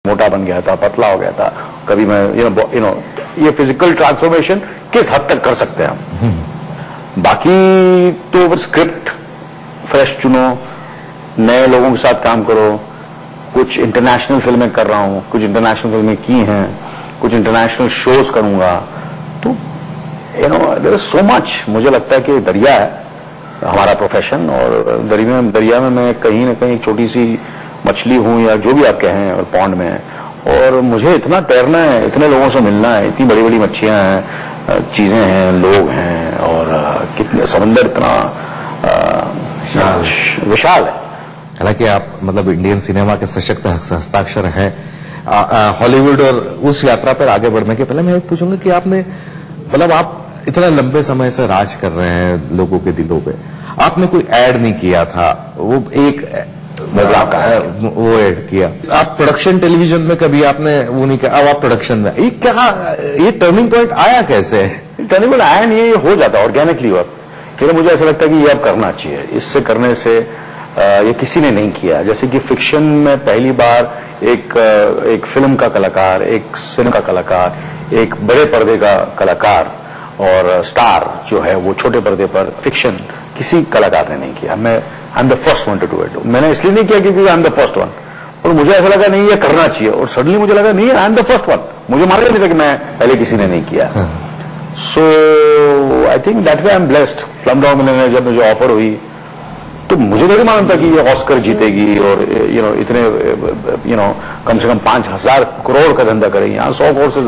मोटा बन गया था, पतला हो गया था, कभी मैं ये फिजिकल ट्रांसफॉर्मेशन किस हद तक कर सकते हैं हम। बाकी तो स्क्रिप्ट फ्रेश चुनो, नए लोगों के साथ काम करो। कुछ इंटरनेशनल फिल्में कर रहा हूं, कुछ इंटरनेशनल फिल्में की हैं, कुछ इंटरनेशनल शोज करूंगा। तो देयर इज सो मच। मुझे लगता है कि दरिया है हमारा प्रोफेशन, और दरिया में मैं कहीं ना कहीं छोटी सी मछली हूं या जो भी आप कहें, और पॉन्ड में है, और मुझे इतना तैरना है, इतने लोगों से मिलना है, इतनी बड़ी बड़ी मच्छियां हैं, चीजें हैं, लोग हैं, और कितने समंदर इतना विशाल है। हालांकि आप मतलब इंडियन सिनेमा के सशक्त हस्ताक्षर हैं हॉलीवुड, और उस यात्रा पर आगे बढ़ने के पहले मैं पूछूंगा कि आपने मतलब आप इतना लंबे समय से राज कर रहे हैं लोगों के दिलों पे, आपने कोई ऐड नहीं किया था, वो एक वो ऐड किया, आप प्रोडक्शन टेलीविजन में कभी आपने वो नहीं किया, अब आप प्रोडक्शन में, ये टर्निंग पॉइंट आया कैसे? टर्निंग पॉइंट आया नहीं, ये हो जाता ऑर्गेनिकली हुआ। फिर मुझे ऐसा लगता है कि ये अब करना चाहिए, इससे करने से ये किसी ने नहीं किया। जैसे कि फिक्शन में पहली बार एक फिल्म का कलाकार, एक सिनेमा का कलाकार, एक बड़े पर्दे का कलाकार और स्टार जो है वो छोटे पर्दे पर फिक्शन किसी कलाकार ने नहीं किया। I am the first one two do it. मैंने इसलिए नहीं किया क्योंकि I am the first one, और मुझे ऐसा लगा नहीं ये करना चाहिए, और सडनली मुझे लगा नहीं I am the first one. मुझे मालूम नहीं था कि मैं पहले किसी ने नहीं किया। So I think that way I am blessed. Slumdog Millionaire जब मुझे ऑफर हुई तो मुझे नहीं मालूम था कि ये ऑस्कर जीतेगी, और इतने कम से कम 5,000 करोड़ का धंधा करेगी। यहाँ 100 करोड़ से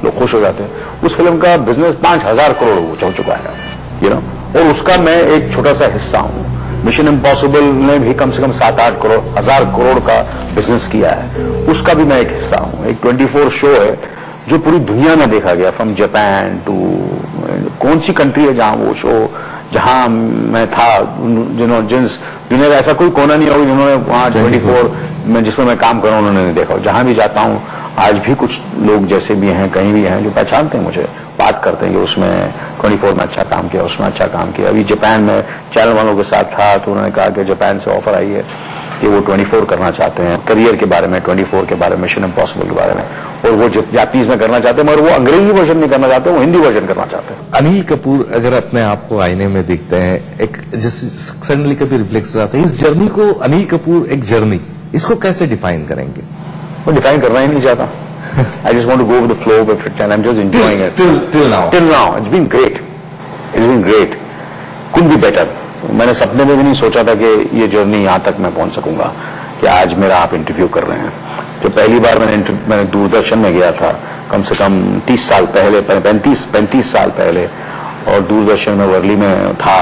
लोग खुश हो जाते हैं। उस फिल्म का बिजनेस 5,000 करोड़ हो चुका है, और उसका मैं एक छोटा सा हिस्सा हूं। मिशन इम्पॉसिबल ने भी कम से कम 7-8 करोड़ 1,000 करोड़ का बिजनेस किया है, उसका भी मैं एक हिस्सा हूं। एक 24 शो है जो पूरी दुनिया में देखा गया, फ्रॉम जापान टू कौन सी कंट्री है जहां वो शो, जहां मैं था, जिस दुनिया का ऐसा कोई कोना नहीं होगा जिन्होंने वहां 24 में जिसमें मैं काम कर रहा हूं उन्होंने नहीं देखा। जहां भी जाता हूं आज भी कुछ लोग जैसे भी हैं, कहीं भी हैं, जो पहचानते हैं मुझे, बात करते हैं कि उसमें 24 में अच्छा काम किया, उसमें अच्छा काम किया। अभी जापान में चैनल वालों के साथ था तो उन्होंने कहा कि जापान से ऑफर आई है कि वो 24 करना चाहते हैं, करियर के बारे में, 24 के बारे में, मिशन इम्पॉसिबल के बारे में, और वो जापानीज में करना चाहते हैं, मगर वो अंग्रेजी वर्जन नहीं करना चाहते, वो हिंदी वर्जन करना चाहते हैं। अनिल कपूर अगर अपने आप को आईने में देखते हैं, एक जैसे सडनली कभी रिफ्लेक्स आते हैं, इस जर्नी को, अनिल कपूर एक जर्नी, इसको कैसे डिफाइन करेंगे? वो डिफाइन करना ही नहीं चाहता। I just want to go with the flow of it, and I'm just enjoying it. Till now. Till now, it's been great. It's been great. Could be better. मैंने सपने में भी नहीं सोचा था कि ये जर्नी यहाँ तक मैं पहुंच सकूंगा, कि आज मेरा आप इंटरव्यू कर रहे हैं। जो पहली बार मैंने दूरदर्शन में गया था, कम से कम 30 साल पहले, 35 साल पहले, और दूरदर्शन में वर्ली में था,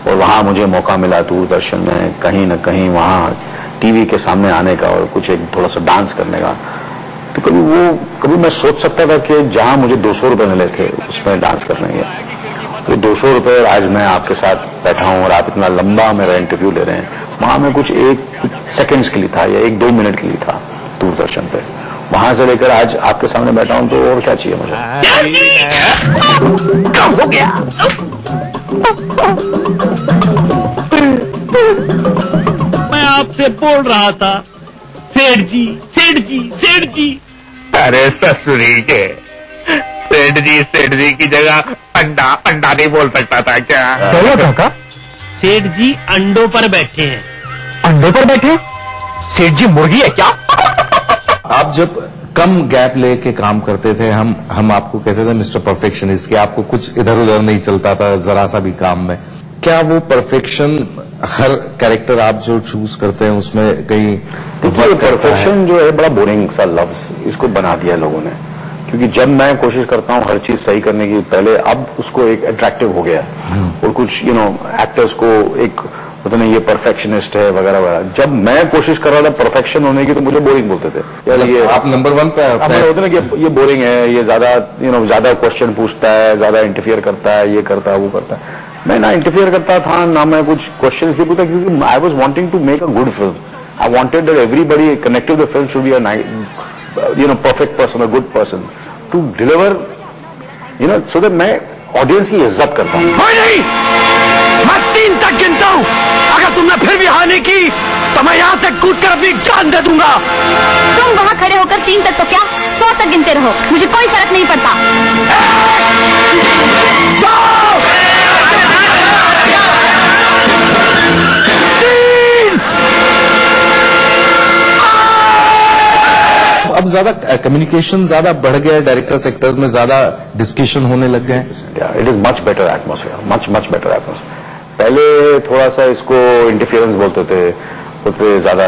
और वहां मुझे मौका मिला दूरदर्शन में कहीं न कहीं वहां टीवी के सामने आने का और कुछ एक थोड़ा सा डांस करने का। तो कभी मैं सोच सकता था कि जहां मुझे 200 रुपए मिले थे उसमें डांस करने के, तो 200 रुपए आज मैं आपके साथ बैठा हूं और आप इतना लंबा मेरा इंटरव्यू ले रहे हैं, वहां मैं कुछ 1 सेकंड्स के लिए था या 1-2 मिनट के लिए था दूरदर्शन पे। वहां से लेकर आज आपके सामने बैठा हूं, तो और क्या चाहिए मुझे? कब हो गया? मैं आपसे बोल रहा था, सेठ जी, सेठ जी, सेठ जी। अरे ससुरी के सेठ जी की जगह अंडा नहीं बोल सकता था क्या? बोला था का? सेठ जी अंडों पर बैठे हैं। अंडों पर बैठे? सेठ जी मुर्गी है क्या? आप जब कम गैप लेके काम करते थे, हम आपको कहते थे मिस्टर परफेक्शनिस्ट, कि आपको कुछ इधर उधर नहीं चलता था जरा सा भी काम में। क्या वो परफेक्शन हर कैरेक्टर आप जो चूज करते हैं उसमें कहीं? देखिए, परफेक्शन जो है बड़ा बोरिंग सा लफ्ज इसको बना दिया लोगों ने, क्योंकि जब मैं कोशिश करता हूं हर चीज सही करने की, पहले अब उसको एक अट्रैक्टिव हो गया, और कुछ एक्टर्स को एक पता नहीं ये परफेक्शनिस्ट है वगैरह वगैरह। जब मैं कोशिश कर रहा था परफेक्शन होने की तो मुझे बोरिंग बोलते थे, यार ये आप नंबर 1 पे होते ना कि ये बोरिंग है, ये ज्यादा क्वेश्चन पूछता है, ज्यादा इंटरफियर करता है, ये करता है, वो करता है। मैं ना इंटरफियर करता था, ना मैं कुछ क्वेश्चन भी पूछता, क्योंकि I was wanting to make a good film. I wanted that everybody connected the film should be a perfect person, a good person to deliver, so that मैं ऑडियंस की इज्जत करता हूं। नहीं, मैं 3 तक गिनता हूं, अगर तुमने फिर भी हानि की तो मैं यहां से कूद कर अपनी जान दे दूंगा। तुम वहां खड़े होकर 3 3 तक तो क्या 100 तक गिनते रहो, मुझे कोई फर्क नहीं पड़ता। अब ज्यादा कम्युनिकेशन ज्यादा बढ़ गया, डायरेक्टर सेक्टर में ज्यादा डिस्कशन होने लग गए। It is much better atmosphere, much better atmosphere. पहले थोड़ा सा इसको इंटरफियरेंस बोलते थे, उतने ज्यादा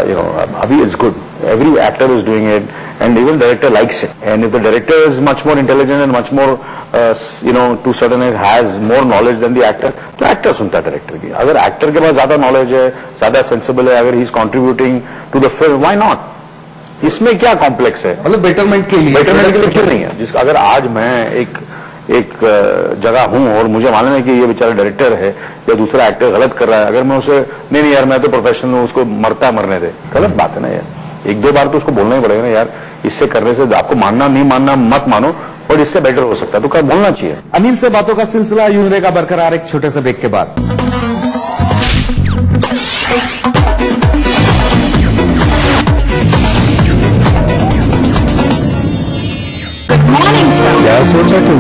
अभी it's good, every actor is doing it and even director likes it, and if the director is much more intelligent and much more to certain has more knowledge than the actor, तो actor सुनता है director की। अगर actor के पास ज्यादा knowledge है, ज्यादा sensible है, अगर he is contributing to the film, why not? इसमें क्या कॉम्प्लेक्स है? मतलब बेटरमेंट के लिए क्यों नहीं है? अगर आज मैं एक जगह हूं और मुझे मालूम है कि ये बेचारा डायरेक्टर है या दूसरा एक्टर गलत कर रहा है, अगर मैं उसे नहीं यार मैं तो प्रोफेशनल हूं, उसको मरने दे, गलत बात है ना यार। 1-2 बार तो उसको बोलना ही पड़ेगा ना यार, इससे करने से आपको मानना नहीं मानना मत मानो, और इससे बेटर हो सकता है तो क्या बोलना चाहिए। अनिल से बातों का सिलसिला यूं रहेगा बरकरार एक छोटे से ब्रेक के बाद। क्या सोचा तुम?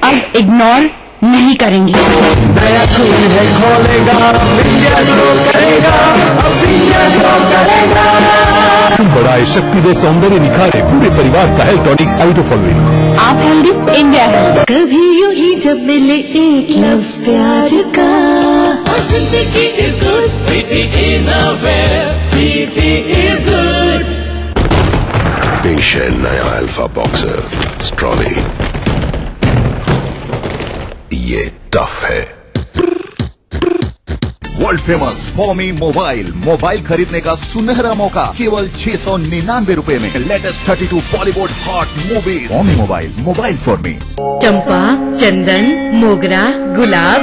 अब इग्नोर नहीं करेंगे। नया खून है खोलेगा, इंडिया ग्रो करेगा, अब इंडिया ग्रो करेगा। बढ़ाए शक्ति दे सौंदर्य निखारे पूरे परिवार का हेल्थ टॉनिक आइटोफॉलोइन। आप हेल्दी, इंडिया हेल्दी। कभी यूं ही जब मिले एक लफ्ज प्यार का, जिंदगी is good, PT is nowhere, PT is good. पेश है नया अल्फा बॉक्सर स्ट्रॉबेरी, ये टफ है। वर्ल्ड फेमस फॉमी मोबाइल खरीदने का सुनहरा मौका केवल 699 रुपए में। Latest 32 Bollywood hot movie. Formi mobile for me. चंपा, चंदन, मोगरा, गुलाब,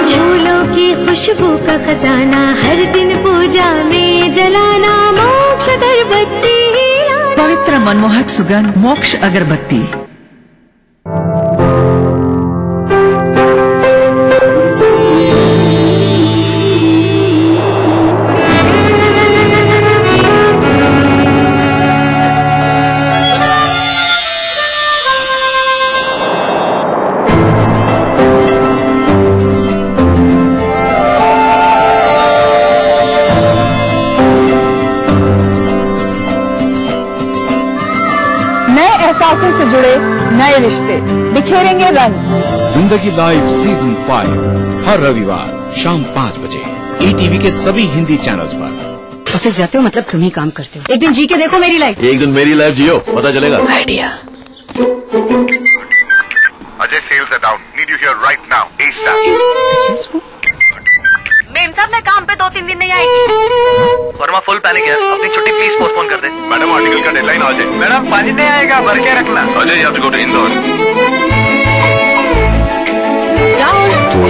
फूलों की खुशबू का खजाना, हर दिन पूजा में जलाना, मोक्ष अगरबत्ती, पवित्र मनमोहक सुगंध, मोक्ष अगरबत्ती। एहसासों से जुड़े नए रिश्ते बिखेरेंगे रंग। जिंदगी लाइव सीजन 5 हर रविवार शाम 5 बजे ETV के सभी हिंदी चैनल्स पर। ऑफिस जाते हो मतलब तुम ही काम करते हो। एक दिन जी के देखो मेरी लाइफ। एक दिन मेरी लाइफ जियो, पता चलेगा। Idea. Ajay sales are down, need you here right now ASAP। मेम साहब मैं काम पे 2-3 दिन नहीं आएगी। वर्मा फुल पैनिक है, अपनी छुट्टी प्लीज पोस्टपोन कर दे। मैडम आर्टिकल का डेडलाइन आ जाए। मैडम पानी नहीं आएगा, भर के रखना। Ajay you have to go to Indore. तो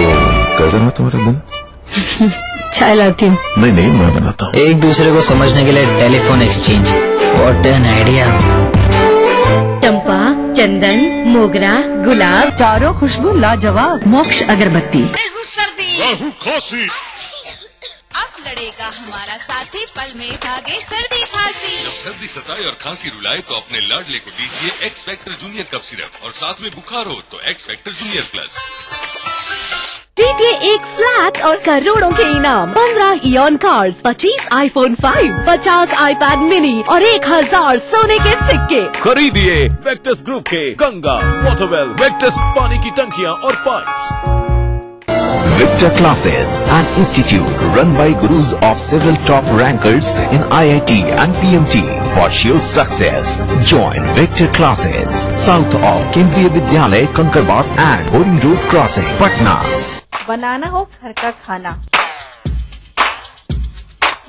कैसा रहा तुम्हारा दिन? चाय लाती हूँ। नहीं मैं बनाता हूँ। एक दूसरे को समझने के लिए telephone exchange, what an idea. चंपा, चंदन, मोगरा, गुलाब, चारों खुशबू लाजवाब, मोक्ष अगरबत्ती। खांसी अब लड़ेगा हमारा साथी, पल में भागे सर्दी खांसी। जब सर्दी सताए और खांसी रुलाए तो अपने लाडले को दीजिए X Factor Junior cough syrup, और साथ में बुखार हो तो एक्स फैक्टर जूनियर प्लस। जीतिए एक फ्लैट और करोड़ों के इनाम। 15 Eon cars, 25 iPhone 5, 50 iPad mini और 1000 सोने के सिक्के। खरीदिए वेक्टस ग्रुप के गंगा, वाटरवेल, वेक्टस पानी की टंकियां और pipes. Victor Classes, an institute run by gurus of several top rankers in IIT and PMT for sure success. Join Victor Classes, south of Kendriya Vidyalay, Kankarbat and Boring Road Crossing, Patna. बनाना हो घर का खाना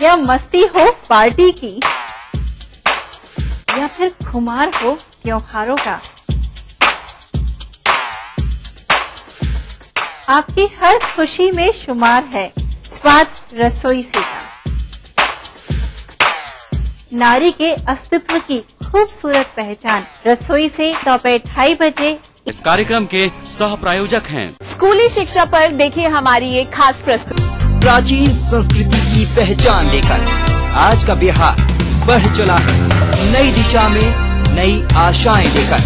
या मस्ती हो party की, या फिर खुमार हो त्योहारों का, आपकी हर खुशी में शुमार है स्वाद रसोई से का। नारी के अस्तित्व की खूबसूरत पहचान रसोई से दोपहर 2:30 बजे। इस कार्यक्रम के सह प्रायोजक हैं स्कूली शिक्षा पर देखिए हमारी एक खास प्रस्तुति। प्राचीन संस्कृति की पहचान लेकर आज का बिहार बढ़ चला है नई दिशा में, नई आशाएं लेकर,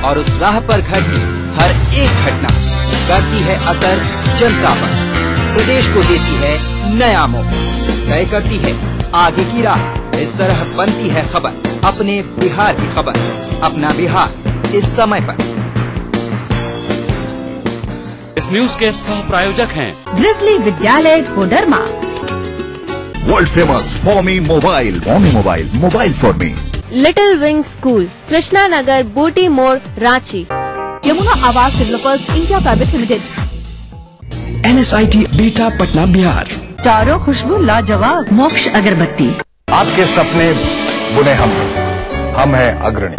और उस राह पर घटती हर एक घटना करती है असर जनता पर, प्रदेश को देती है नया मोड़, तय करती है आगे की राह। इस तरह बनती है खबर, अपने बिहार की खबर, अपना बिहार इस समय पर। इस न्यूज के सह प्रायोजक हैं Grizzly Vidyalaya Koderma, world famous Formi mobile, mobile for me, little wing school, Krishna Nagar, Booti Mor, Ranchi, Yamuna Awas developers India private limited, NSIT Bihta Patna Bihar, चारों खुशबू लाजवाब, मोक्ष अगरबत्ती। आपके सपने बुने हम हैं अग्रणी।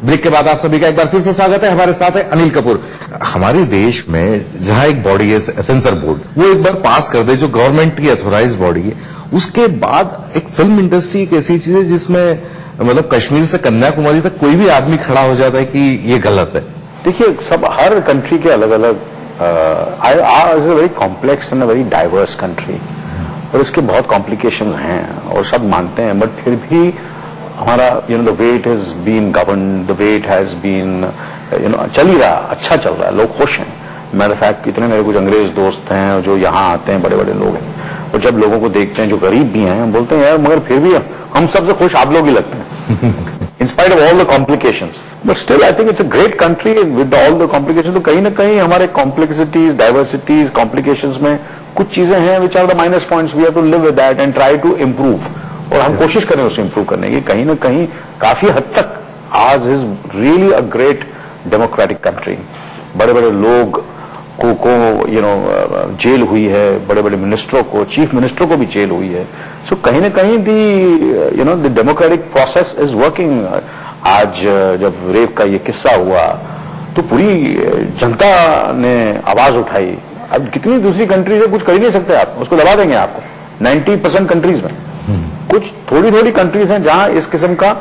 ब्रेक के बाद आप सभी का एक बार फिर से स्वागत है। हमारे साथ है अनिल कपूर। हमारे देश में जहां एक बॉडी है सेंसर बोर्ड, वो एक बार पास कर दे जो गवर्नमेंट की अथोराइज बॉडी है, उसके बाद एक फिल्म इंडस्ट्री एक ऐसी चीज है जिसमें मतलब कश्मीर से कन्याकुमारी तक कोई भी आदमी खड़ा हो जाता है कि ये गलत है। देखिए, सब हर कंट्री के अलग अलग is a very complex and a very diverse country, और इसके बहुत कॉम्प्लिकेशन हैं और सब मानते हैं, बट फिर भी हमारा the way it has been govern, the way it has been चल ही रहा, अच्छा चल रहा है, लोग खुश हैं। मैटर ऑफ फैक्ट कितने मेरे कुछ अंग्रेज दोस्त हैं जो यहाँ आते हैं, बड़े बड़े लोग हैं, और जब लोगों को देखते हैं जो गरीब भी हैं, बोलते हैं यार मगर फिर भी हम सबसे खुश आप लोग ही लगते हैं इन spite of all the complications, but still I think it's a great country with all the complication. तो कहीं ना कहीं हमारे कॉम्प्लेक्सिटीज, डाइवर्सिटीज, कॉम्प्लिकेशंस में कुछ चीजें हैं which are the minus points, we have to live with that and try to improve, और हम कोशिश करें उसे इम्प्रूव करने की। कहीं ना कहीं काफी हद तक आज is really a great democratic country. बड़े बड़े लोग को जेल हुई है, बड़े बड़े मिनिस्टरों को, चीफ मिनिस्टरों को भी जेल हुई है। सो कहीं ना कहीं the democratic process is working. आज जब रेप का ये किस्सा हुआ तो पूरी जनता ने आवाज उठाई। अब कितनी दूसरी कंट्रीज है, कुछ कर ही नहीं सकते आप, उसको दबा देंगे आपको। 90% कंट्रीज में कुछ थोड़ी थोड़ी कंट्रीज हैं जहां इस किस्म का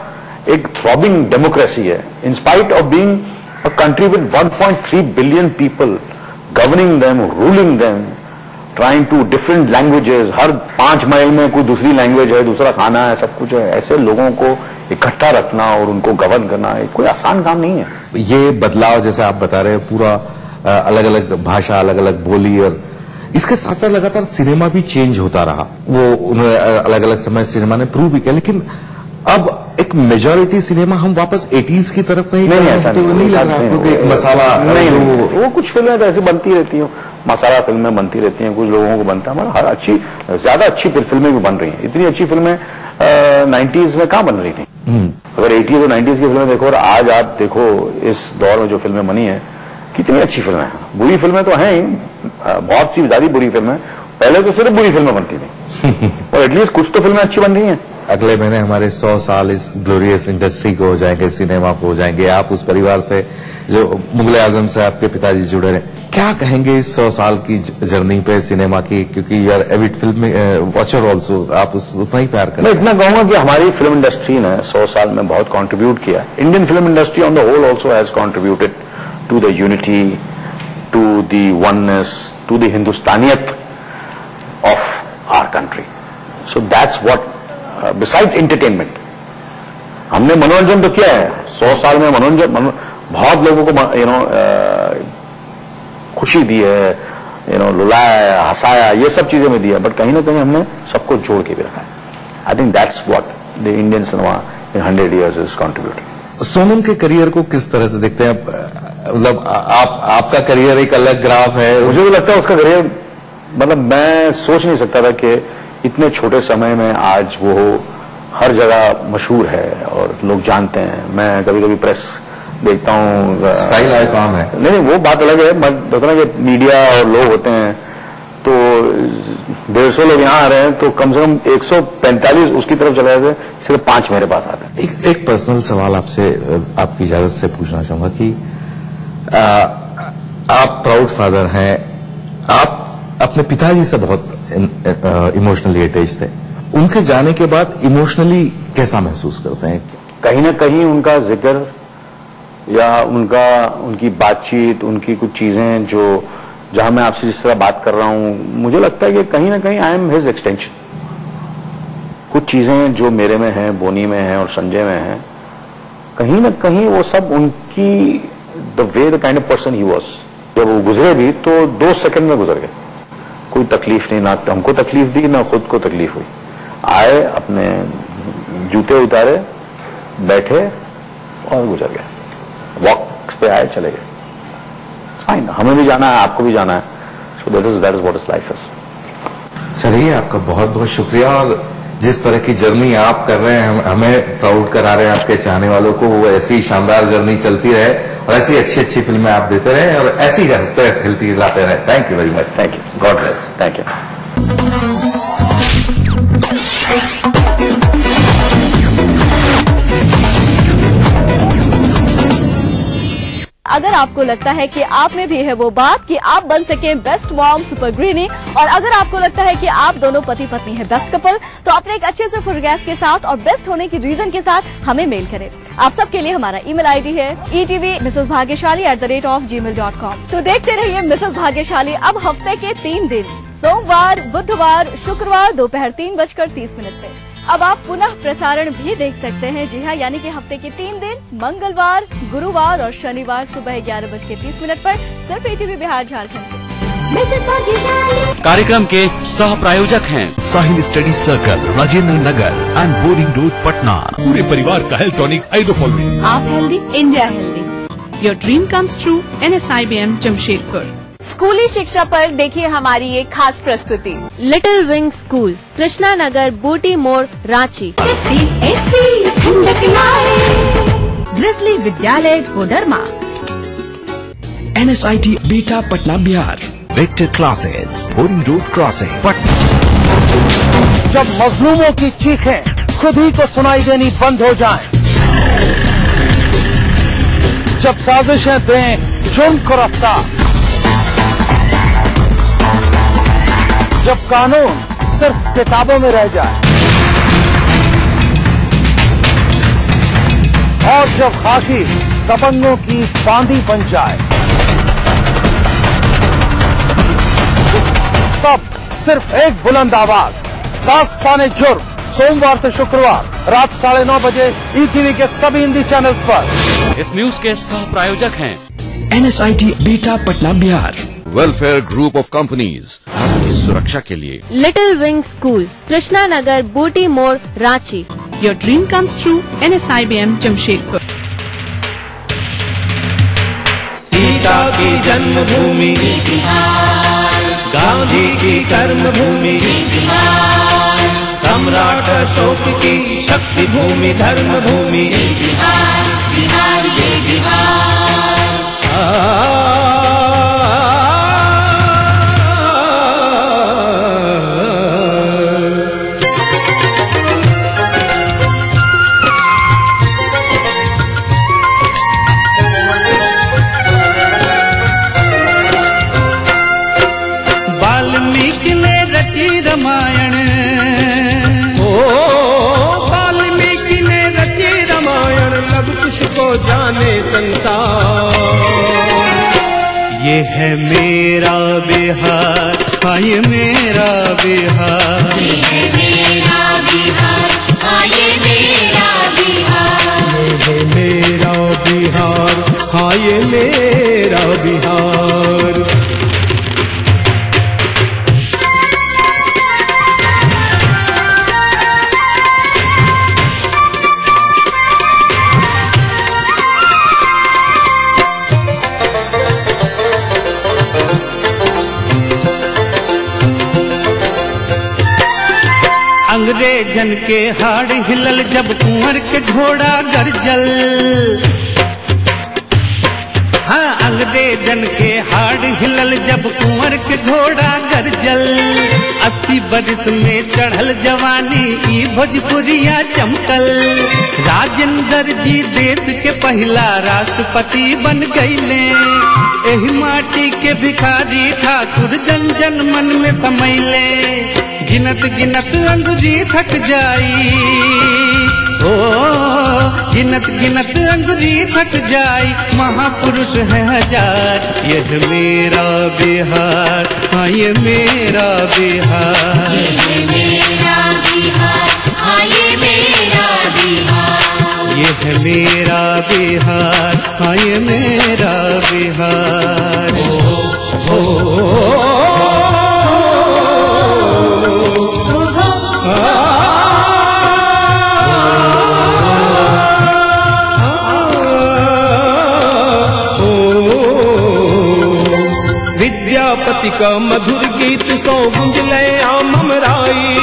एक थ्रॉबिंग डेमोक्रेसी है, in spite of being a country with 1.3 billion people, governing them, ruling them, trying to different languages, हर 5 माइल में कोई दूसरी लैंग्वेज है, दूसरा खाना है, सब कुछ है। ऐसे लोगों को इकट्ठा रखना और उनको गवर्न करना कोई आसान काम नहीं है। ये बदलाव जैसे आप बता रहे हैं, पूरा अलग अलग भाषा, अलग अलग बोली, और इसके साथ साथ लगातार सिनेमा भी चेंज होता रहा। वो उन्होंने अलग अलग समय सिनेमा ने प्रूव भी किया, लेकिन अब एक मेजॉरिटी सिनेमा हम वापस 80s की तरफ नहीं ऐसा नहीं लग रहा क्योंकि मसाला नहीं, वो कुछ फिल्में तो ऐसी बनती रहती हैं, मसाला फिल्में बनती रहती हैं, कुछ लोगों को बनता है। हमारा हर अच्छी, ज्यादा अच्छी फिल्में भी बन रही हैं। इतनी अच्छी फिल्में 90s में कहां बन रही थी? अगर 80s और 90s की फिल्में देखो और आज आप देखो इस दौर में जो फिल्में बनी है, कितनी अच्छी फिल्में हैं। बुरी फिल्में तो हैं ही, बहुत सी ज्यादा बुरी फिल्में। पहले तो सिर्फ बुरी फिल्में बनती थी और एटलीस्ट कुछ तो फिल्में अच्छी बन रही हैं। अगले महीने हमारे 100 साल इस ग्लोरियस इंडस्ट्री को हो जाएंगे, सिनेमा को हो जाएंगे। आप उस परिवार से जो मुगल आजम से आपके पिताजी जुड़े रहे, क्या कहेंगे इस 100 साल की जर्नी पे सिनेमा की? क्योंकि यार एविड फिल्म वॉचर ऑल्सो, आप उतना ही प्यार करें। मैं इतना कहूंगा कि हमारी फिल्म इंडस्ट्री ने 100 साल में बहुत कंट्रीब्यूट किया। Indian film industry on the whole also has contributed to the unity, to the oneness, to the Hindustaniyat of our country. So that's what, besides entertainment, हमने मनोरंजन तो किया है। 100 साल में मनोरंजन बहुत लोगों को खुशी दी है, रुलाया, हंसाया, ये सब चीजें में दिया, बट कहीं ना कहीं हमने सबको जोड़ के भी रखा है। I think that's what the Indian cinema in 100 years is contributing. Sonam के करियर को किस तरह से देखते हैं? मतलब आपका करियर एक अलग ग्राफ है। मुझे भी लगता है उसका करियर, मतलब मैं सोच नहीं सकता था कि इतने छोटे समय में आज वो हर जगह मशहूर है और लोग जानते हैं। मैं कभी कभी प्रेस देखता हूँ, स्टाइल आइकॉन है। नहीं, वो बात अलग है। मैं देखता ना कि मीडिया और लोग होते हैं तो 150 लोग यहाँ आ रहे हैं तो कम से कम 145 उसकी तरफ चले जाते, सिर्फ 5 मेरे पास आते हैं। एक पर्सनल सवाल आपसे, आपकी इजाजत से पूछना चाहूंगा कि आप प्राउड फादर हैं, आप अपने पिताजी से बहुत इमोशनली अटैच थे। उनके जाने के बाद इमोशनली कैसा महसूस करते हैं? कहीं ना कहीं उनका जिक्र या उनकी बातचीत, उनकी कुछ चीजें जो जहां मैं आपसे जिस तरह बात कर रहा हूं, मुझे लगता है कि कहीं ना कहीं आई एम हिज एक्सटेंशन। कुछ चीजें जो मेरे में हैं, बोनी में हैं और संजय में हैं, कहीं ना कहीं वो सब उनकी the way the kind of person he was. जब वो गुजरे भी तो 2 सेकंड में गुजर गए, कोई तकलीफ नहीं, ना हमको तकलीफ दी ना खुद को तकलीफ हुई। आए, अपने जूते उतारे, बैठे और गुजर गए। वॉक पे आए, चले गए। फाइन, हमें भी जाना है, आपको भी जाना है। So that is what is life is. चलिए, आपका बहुत बहुत शुक्रिया। और जिस तरह की जर्नी आप कर रहे हैं, हमें प्राउड करा रहे हैं आपके चाहने वालों को। वो ऐसी शानदार जर्नी चलती रहे और ऐसी अच्छी अच्छी फिल्में आप देते रहे और ऐसी हंसते खिलती लाते रहे। Thank you very much. Thank you. God bless. Thank you. अगर आपको लगता है कि आप में भी है वो बात कि आप बन सके बेस्ट मॉम सुपर गृहिणी, और अगर आपको लगता है कि आप दोनों पति पत्नी है बेस्ट कपल, तो अपने एक अच्छे से फोटोग्राफ के साथ और बेस्ट होने की रीजन के साथ हमें मेल करें। आप सबके लिए हमारा ईमेल आईडी है etv@gmail.com। तो देखते रहिए मिसेस भाग्यशाली अब हफ्ते के 3 दिन, सोमवार, बुधवार, शुक्रवार दोपहर 3:30 पे। अब आप पुनः प्रसारण भी देख सकते हैं। जी हाँ, यानी कि हफ्ते के 3 दिन, मंगलवार, गुरुवार और शनिवार सुबह 11:30 पर सिर्फ ETV बिहार झारखंड। कार्यक्रम के सह प्रायोजक हैं Sahil study circle, Rajendra Nagar and boring road, Patna. पूरे परिवार का हेल्थ टॉनिक आइडोफॉलविन। आप healthy, India healthy. Your dream comes true, NSIBM Jamshedpur. स्कूली शिक्षा पर देखिए हमारी एक खास प्रस्तुति। Little wing school, Krishna Nagar, Booti Mor, Ranchi. Grizzly Vidyalaya, Koderma. NSIT Bihta Patna Bihar. Vector classes, boring road crossing, Patna. जब मजलूमों की चीखें खुद ही को सुनाई देनी बंद हो जाएं, जब साजिशें दें जुर्म को रफ्तार, जब कानून सिर्फ किताबों में रह जाए और जब खाकी दबंगों की बांदी बन जाए, तब सिर्फ एक बुलंद आवाज, दास्ताने जुर्म, सोमवार से शुक्रवार रात 9:30 बजे ETV के सभी हिंदी चैनल पर। इस न्यूज के सह प्रायोजक हैं NSIT Bihta Patna Bihar. Welfare group of companies, आपकी सुरक्षा के लिए। Little wing school, Krishna Nagar, Booti Mor, Ranchi. Your dream comes true, NSIBM Jamshedpur. Sita की जन्मभूमि, गांधी की कर्मभूमि, सम्राट अशोक की शक्ति भूमि, धर्म भूमि। वाल्मीकि ने रची रामायण, वाल्मीकि ने रची रामायण, लब कुश को जाने संसार। ये है मेरा बिहार, हाँ ये मेरा बिहार, ये है मेरा बिहार, हाँ ये मेरा बिहार, ये है मेरा बिहार, हाँ ये मेरा बिहार। अंग्रेजन के हाड़ हिलल जब कुंवर के घोड़ा गरजल, हाँ अंग्रेजन के हाड़ हिलल जब कुंवर के घोड़ा गरजल। 80 बरस में चढ़ल जवानी ई भोजपुरिया चमकल। राजेंद्र जी देश के पहला राष्ट्रपति बन गईले। एही माटी के भिखारी ठाकुर जन जन मन में समैले। गिनत गिनत अंगुरी थक जाई, ओ गिनत गिनत अंगुली थक जाए, महापुरुष है हजार। यह मेरा बिहार, हाँ ये मेरा बिहार, ये मेरा बिहार, हाँ ये मेरा बिहार, ये है मेरा बिहार, हाँ ये मेरा बिहार। विद्यापति का मधुर गीत सो गुंजले ममराई,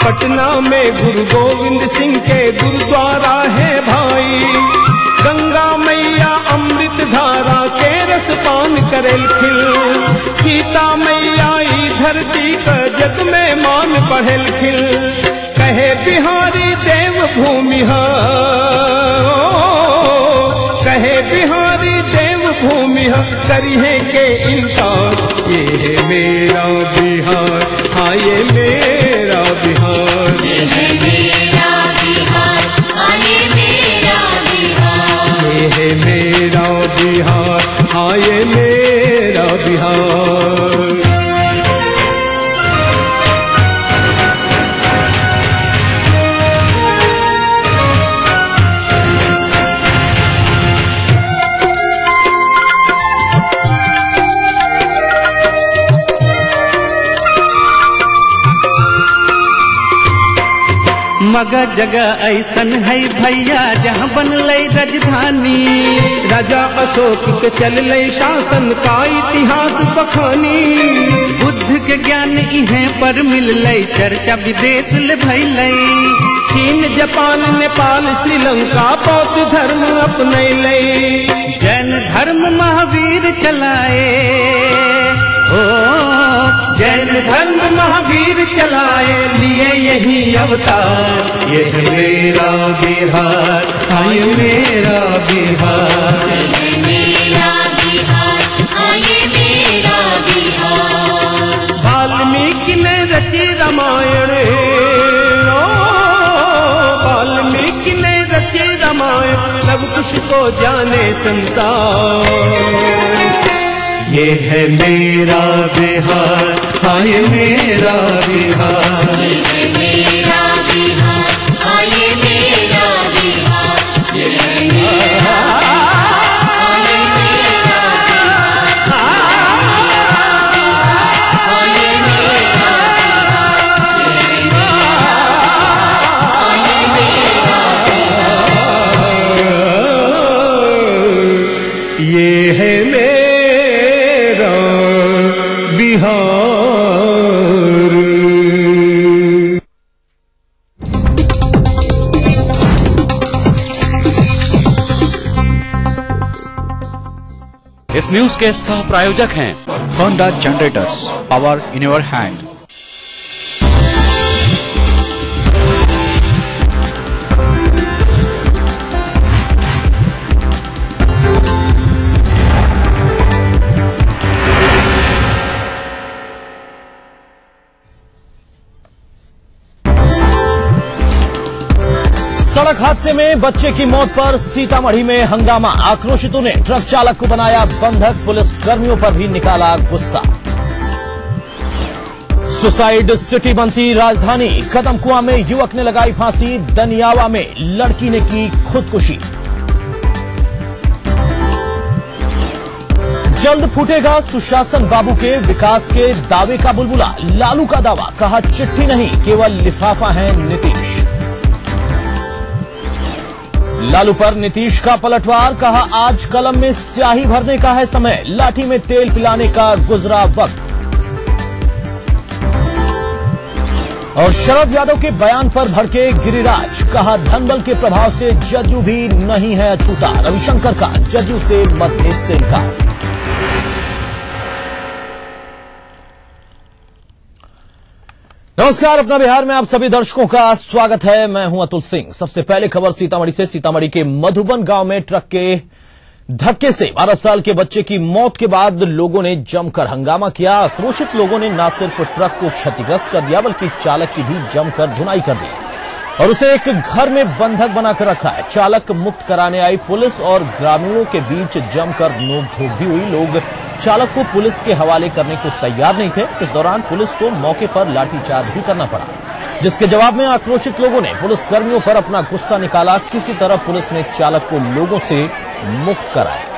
पटना में गुरु गोविंद सिंह के गुरुद्वारा है भाई। गंगा मैया अमृत धारा के रस पान करेल खिल, सीता मैया ई धरती का जग में मान बढ़ेल खिल। कहे बिहारी देव भूमि है, कहे बिहारी देव भूमि है, करिए के इनकार। ये है मेरा बिहार, हाँ ये मेरा बिहार, ये है मेरा बिहार, हाँ ये मेरा बिहार, ये है मेरा बिहार, हाँ ये मेरा बिहार। मगर जगह ऐसन है भैया जहाँ बनल राजधानी, राजा अशोक के चल शासन का इतिहास बखानी। बुद्ध के ज्ञान इहे पर मिल, चर्चा विदेश ले भइल। चीन जापान नेपाल श्रीलंका बौद्ध धर्म अपने लई, जैन धर्म महावीर चलाए, जैन धर्म महावीर चलाए, लिए यही अवतार। ये है मेरा बिहार, हाँ ये मेरा बिहार, ये मेरा बिहार, हाँ ये मेरा बिहार। वाल्मीकि ने रची रामायण, वाल्मीकि ने रची रामायण, सब कुछ को जाने संसार। ये है मेरा बिहार, हाँ ये मेरा बिहार, ये है मेरा बिहार, हाँ ये मेरा बिहार, ये है मेरा, हाँ ये मेरा बिहार, हाँ ये मेरा बिहार, ये है मेरा बिहार। इस न्यूज के सह प्रायोजक हैं Honda generators, power in your hand. सड़क हादसे में बच्चे की मौत पर सीतामढ़ी में हंगामा, आक्रोशितों ने ट्रक चालक को बनाया बंधक, पुलिस कर्मियों पर भी निकाला गुस्सा। सुसाइड सिटी बनती राजधानी, कदमकुआं में युवक ने लगाई फांसी, दनियावा में लड़की ने की खुदकुशी। जल्द फूटेगा सुशासन बाबू के विकास के दावे का बुलबुला, लालू का दावा, कहा चिट्ठी नहीं केवल लिफाफा है नीतीश। लालू पर नीतीश का पलटवार, कहा आज कलम में स्याही भरने का है समय, लाठी में तेल पिलाने का गुजरा वक्त। और शरद यादव के बयान पर भड़के गिरिराज, कहा धनबल के प्रभाव से जदयू भी नहीं है अछूता, रविशंकर का जदयू से मतभेद से इनकार। नमस्कार, अपना बिहार में आप सभी दर्शकों का स्वागत है। मैं हूं अतुल सिंह। सबसे पहले खबर सीतामढ़ी से। सीतामढ़ी के मधुबन गांव में ट्रक के धक्के से 12 साल के बच्चे की मौत के बाद लोगों ने जमकर हंगामा किया। आक्रोशित लोगों ने न सिर्फ ट्रक को क्षतिग्रस्त कर दिया बल्कि चालक की भी जमकर धुनाई कर दी। और उसे एक घर में बंधक बनाकर रखा है। चालक मुक्त कराने आई पुलिस और ग्रामीणों के बीच जमकर नोकझोंक भी हुई। लोग चालक को पुलिस के हवाले करने को तैयार नहीं थे। इस दौरान पुलिस को मौके पर लाठीचार्ज भी करना पड़ा, जिसके जवाब में आक्रोशित लोगों ने पुलिसकर्मियों पर अपना गुस्सा निकाला। किसी तरह पुलिस ने चालक को लोगों से मुक्त कराया।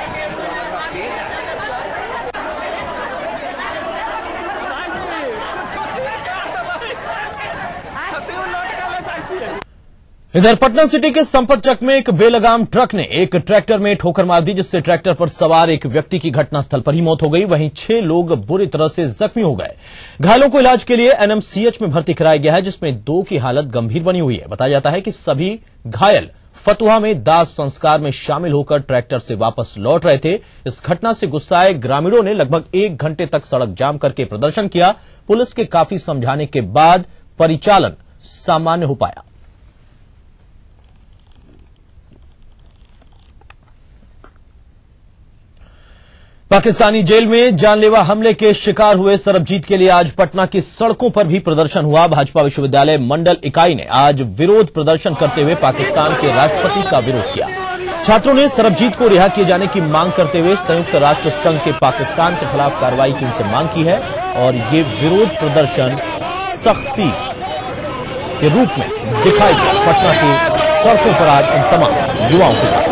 इधर पटना सिटी के संपत चक में एक बेलगाम ट्रक ने एक ट्रैक्टर में ठोकर मार दी, जिससे ट्रैक्टर पर सवार एक व्यक्ति की घटनास्थल पर ही मौत हो गई। वहीं 6 लोग बुरी तरह से जख्मी हो गए। घायलों को इलाज के लिए एनएमसीएच में भर्ती कराया गया है, जिसमें 2 की हालत गंभीर बनी हुई है। बताया जाता है कि सभी घायल फतुहा में दाह संस्कार में शामिल होकर ट्रैक्टर से वापस लौट रहे थे। इस घटना से गुस्साए ग्रामीणों ने लगभग 1 घंटे तक सड़क जाम करके प्रदर्शन किया। पुलिस के काफी समझाने के बाद परिचालन सामान्य हो पाया। पाकिस्तानी जेल में जानलेवा हमले के शिकार हुए सरबजीत के लिए आज पटना की सड़कों पर भी प्रदर्शन हुआ। भाजपा विश्वविद्यालय मंडल इकाई ने आज विरोध प्रदर्शन करते हुए पाकिस्तान के राष्ट्रपति का विरोध किया। छात्रों ने सरबजीत को रिहा किए जाने की मांग करते हुए संयुक्त राष्ट्र संघ के पाकिस्तान के खिलाफ कार्रवाई की उनसे मांग की है और ये विरोध प्रदर्शन सख्ती के रूप में दिखाई दिया। पटना की सड़कों पर आज उन तमाम युवाओं के साथ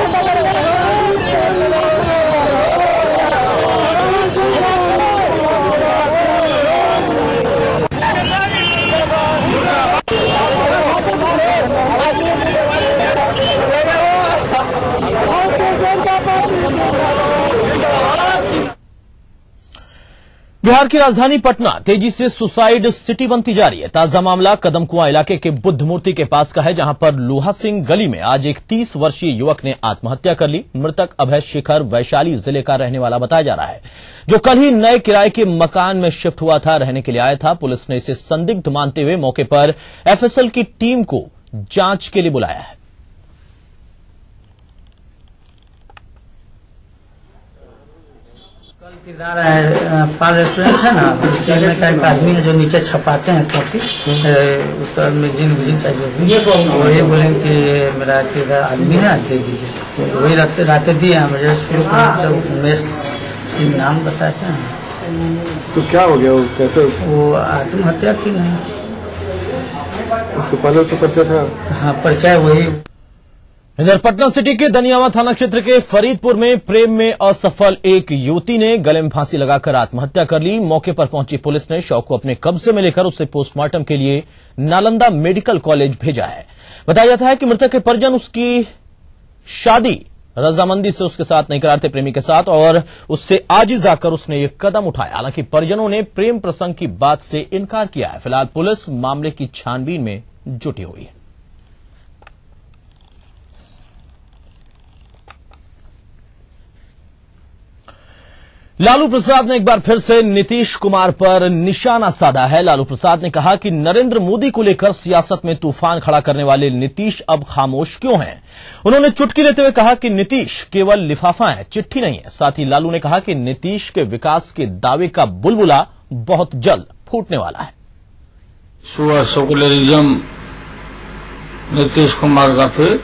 बिहार की राजधानी पटना तेजी से सुसाइड सिटी बनती जा रही है। ताजा मामला कदमकुआं इलाके के बुद्ध मूर्ति के पास का है, जहां पर लोहा सिंह गली में आज एक 30 वर्षीय युवक ने आत्महत्या कर ली। मृतक अभय शेखर वैशाली जिले का रहने वाला बताया जा रहा है, जो कल ही नए किराए के मकान में शिफ्ट हुआ था, रहने के लिए आया था। पुलिस ने इसे संदिग्ध मानते हुए मौके पर एफएसएल की टीम को जांच के लिए बुलाया है। किरदार पाल रेस्टोरेंट है ना, उसी में का एक आदमी है जो नीचे छपाते हैं कॉपी, उसका मैगजीन चाहिए। वो ये बोले कि मेरा किरदार आदमी है, दे दीजिए। तो वही रातें दिए मुझे शुरू उमेश सिंह नाम बताते हैं। तो क्या हो गया, वो कैसे? वो आत्महत्या की नहीं, उसको पहले से परिचय था? हाँ, परिचय वही। इधर पटना सिटी के दनियावा थाना क्षेत्र के फरीदपुर में प्रेम में असफल एक युवती ने गले में फांसी लगाकर आत्महत्या कर ली। मौके पर पहुंची पुलिस ने शव को अपने कब्जे में लेकर उसे पोस्टमार्टम के लिए नालंदा मेडिकल कॉलेज भेजा है। बताया जाता है कि मृतक के परिजन उसकी शादी रजामंदी से उसके साथ नहीं कराते प्रेमी के साथ, और उससे आजिज आकर उसने ये कदम उठाया। हालांकि परिजनों ने प्रेम प्रसंग की बात से इनकार किया है। फिलहाल पुलिस मामले की छानबीन में जुटी हुई है। लालू प्रसाद ने एक बार फिर से नीतीश कुमार पर निशाना साधा है। लालू प्रसाद ने कहा कि नरेंद्र मोदी को लेकर सियासत में तूफान खड़ा करने वाले नीतीश अब खामोश क्यों हैं। उन्होंने चुटकी लेते हुए कहा कि नीतीश केवल लिफाफा है, चिट्ठी नहीं है। साथ ही लालू ने कहा कि नीतीश के विकास के दावे का बुलबुला बहुत जल्द फूटने वाला है। सुअर सेकुलरिज्म नीतीश कुमार का फिर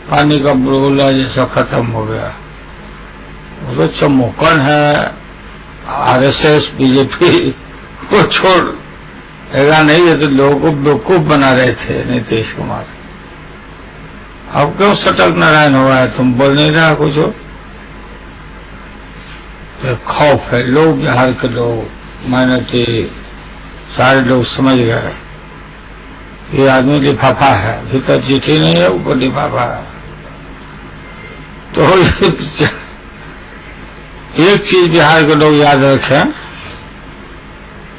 पानी का बुलबुला जैसा खत्म हो गया। वो चमोकन है, आरएसएस बीजेपी को छोड़ेगा नहीं। ये तो लोगों को बेवकूफ बना रहे थे नीतीश कुमार। अब क्यों सटक नारायण हुआ है, तुम बोल नहीं रहा कुछ हो? तो खौफ है, लोग बिहार के लोग माइनॉरिटी सारे लोग समझ गए ये आदमी लिफाफा है, भीतर चिट्ठी नहीं है, ऊपर लिफाफा है। तो एक चीज बिहार के लोग याद रखें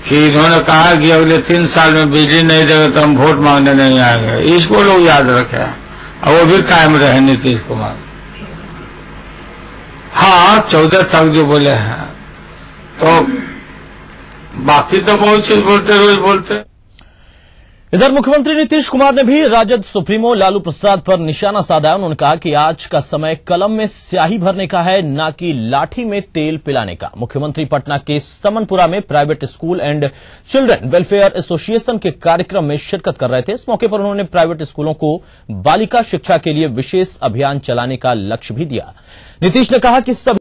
कि इन्होंने कहा कि अगले 3 साल में बिजली नहीं देगा तो हम वोट मांगने नहीं आएंगे। इसको लोग याद रखें और वो भी कायम रहे नीतीश कुमार। हाँ, 14 तक जो बोले हैं, तो बाकी तो बहुत चीज बोलते, रोज बोलते। इधर मुख्यमंत्री नीतीश कुमार ने भी राजद सुप्रीमो लालू प्रसाद पर निशाना साधा। उन्होंने कहा कि आज का समय कलम में स्याही भरने का है, न कि लाठी में तेल पिलाने का। मुख्यमंत्री पटना के समनपुरा में private school and children welfare association के कार्यक्रम में शिरकत कर रहे थे। इस मौके पर उन्होंने प्राइवेट स्कूलों को बालिका शिक्षा के लिए विशेष अभियान चलाने का लक्ष्य भी दिया। नीतीश ने कहा कि